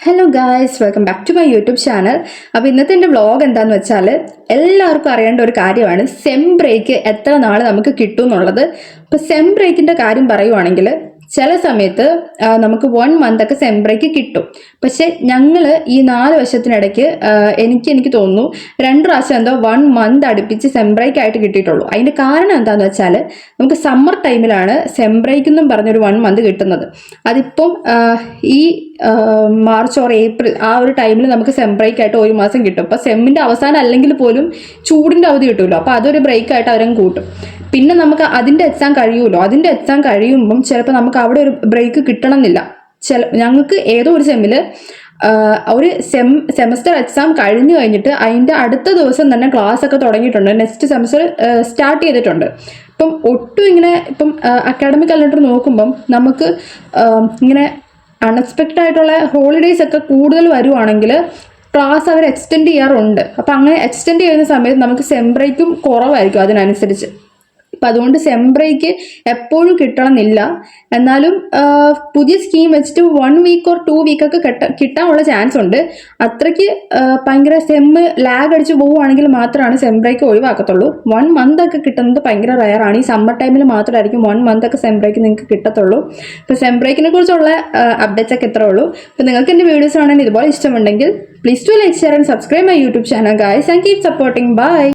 Hello guys, welcome back to my YouTube channel. അപ്പോൾ ഇന്നത്തെ എൻ്റെ വ്ളോഗ് എന്താണെന്ന് വെച്ചാൽ എല്ലാവർക്കും അറിയേണ്ട ഒരു കാര്യമാണ് സെം ബ്രേക്ക് എത്ര നാൾ നമുക്ക് കിട്ടും എന്നുള്ളത്. അപ്പോൾ സെം ബ്രേക്കിൻ്റെ കാര്യം പറയുവാണെങ്കിൽ ചില സമയത്ത് നമുക്ക് 1 month ഒക്കെ സെം ബ്രേക്ക് കിട്ടും. പക്ഷെ ഞങ്ങൾ ഈ 4 വർഷത്തിനിടയ്ക്ക് എനിക്ക് തോന്നുന്നു 2 പ്രാവശ്യം എന്തോ 1 month അടുപ്പിച്ച് സെം ബ്രേക്ക് ആയിട്ട് കിട്ടിയിട്ടുള്ളൂ. അതിൻ്റെ കാരണം എന്താണെന്ന് വെച്ചാൽ നമുക്ക് സമ്മർ ടൈമിലാണ് സെം ബ്രേക്ക് എന്നും പറഞ്ഞൊരു 1 month കിട്ടുന്നത്. അതിപ്പം ഈ മാർച്ച് ഓർ ഏപ്രിൽ ആ ഒരു ടൈമിൽ നമുക്ക് സെം ബ്രേക്ക് ആയിട്ട് 1 മാസം കിട്ടും. അപ്പോൾ സെമ്മിൻ്റെ അവസാനം അല്ലെങ്കിൽ പോലും ചൂടിൻ്റെ അവധി കിട്ടുമല്ലോ, അപ്പോൾ അതൊരു ബ്രേക്ക് ആയിട്ട് അവരങ്ങ് കൂട്ടും. പിന്നെ നമുക്ക് അതിൻ്റെ എക്സാം കഴിയുമല്ലോ, അതിൻ്റെ എക്സാം കഴിയുമ്പം ചിലപ്പോൾ നമുക്ക് അവിടെ ഒരു ബ്രേക്ക് കിട്ടണമെന്നില്ല. ഞങ്ങൾക്ക് ഏതോ ഒരു സെമ്മിൽ ഒരു സെമസ്റ്റർ എക്സാം കഴിഞ്ഞിട്ട് അതിൻ്റെ അടുത്ത ദിവസം തന്നെ ക്ലാസ് ഒക്കെ തുടങ്ങിയിട്ടുണ്ട്, നെക്സ്റ്റ് സെമസ്റ്റർ സ്റ്റാർട്ട് ചെയ്തിട്ടുണ്ട്. ഇപ്പം ഒട്ടും ഇപ്പം അക്കാഡമിക് കലണ്ടർ നോക്കുമ്പം നമുക്ക് ഇങ്ങനെ അൺഎക്സ്പെക്റ്റഡ് ആയിട്ടുള്ള ഹോളിഡേയ്സ് ഒക്കെ കൂടുതൽ വരുവാണെങ്കിൽ ക്ലാസ് അവർ എക്സ്റ്റെൻഡ് ചെയ്യാറുണ്ട്. അപ്പം അങ്ങനെ എക്സ്റ്റെൻഡ് ചെയ്യുന്ന സമയത്ത് നമുക്ക് സെം ബ്രേക്കും കുറവായിരിക്കും അതിനനുസരിച്ച്. അപ്പം അതുകൊണ്ട് സെം ബ്രേക്ക് എപ്പോഴും കിട്ടണമെന്നില്ല. എന്നാലും പുതിയ സ്കീം വെച്ചിട്ട് 1 week or 2 week ഒക്കെ കിട്ടാനുള്ള ചാൻസ് ഉണ്ട്. അത്രയ്ക്ക് ഭയങ്കര സെമ്മ് ലാഗ് അടിച്ച് പോവുകയാണെങ്കിൽ മാത്രമാണ് സെം ബ്രേക്ക് ഒഴിവാക്കത്തുള്ളൂ. 1 month ഒക്കെ കിട്ടുന്നത് ഭയങ്കര റയറാണ്. ഈ സമ്മർ ടൈമിൽ മാത്രമായിരിക്കും 1 month ഒക്കെ സെം ബ്രേക്ക് നിങ്ങൾക്ക് കിട്ടത്തുള്ളൂ. അപ്പോൾ സെം ബ്രേക്കിനെ കുറിച്ചുള്ള അപ്ഡേറ്റ്സ് ഒക്കെ ഇത്രേ ഉള്ളൂ. അപ്പോൾ നിങ്ങൾക്ക് എൻ്റെ വീഡിയോസ് കാണാൻ ഇതുപോലെ ഇഷ്ടമുണ്ടെങ്കിൽ please to like, share and subscribe my YouTube channel guys, and keep supporting. By.